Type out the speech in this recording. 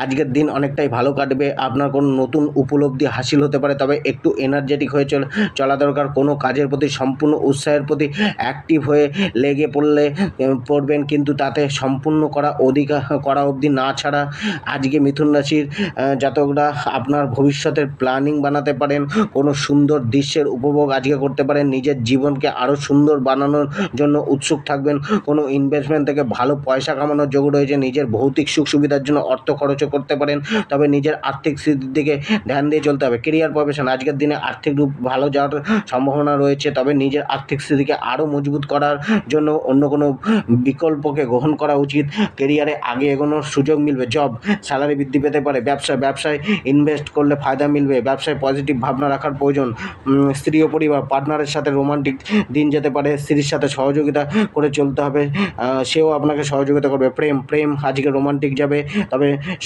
আজকের দিন অনেকটাই ভালো কাটবে। আপনার কোনো নতুন উপলব্ধি হাসিল হতে পারে, তবে একটু এনার্জেটিক হয়ে চলা দরকার। কোনো কাজের প্রতি সম্পূর্ণ উৎসাহের প্রতি অ্যাক্টিভ হয়ে লেগে পড়বেন, কিন্তু তাতে সম্পূর্ণ করা অবধি না ছাড়া আজকে মিথুন রাশির জাতকরা আপনার ভবিষ্যতের প্ল্যানিং বানাতে পারেন। কোনো সুন্দর দৃশ্যের উপভোগ আজকে করতে পারেন। নিজের জীবনকে আরও সুন্দর বানানোর জন্য উৎসুক থাকবেন। কোনো ইনভেস্টমেন্ট থেকে ভালো পয়সা কামানোর যোগ রয়েছে। নিজের ভৌতিক সুখ সুবিধার জন্য অর্থ খরচও করতে পারেন, তবে নিজের আর্থিক স্থিতির দিকে ধ্যান দিয়ে চলতে হবে। কেরিয়ার প্রফেশন, আজকের দিনে আর্থিক রূপ ভালো যাওয়ার সম্ভাবনা রয়েছে, তবে নিজের আর্থিক স্থিতিকে আরও মজবুত করার জন্য অন্য কোনো বিকল্পকে গ্রহণ করা উচিত। কেরিয়ারে আগে এগোনোর সুযোগ মিলবে। জব, স্যালারি বৃদ্ধি পেতে পারে। ব্যবসায় ইনভেস্ট করলে ফায়দা মিলবে। ব্যবসায় পজিটিভ ভাবনা রাখার প্রয়োজন। স্ত্রী ও পরিবার, পার্টনারের সাথে রোমান্টিক দিন যেতে পারে। স্ত্রীর সাথে সহযোগিতা করে চলতে হবে, সেও আপনাকে সহযোগিতা করবে। প্রেম আজকে রোমান্টিক যাবে, তবে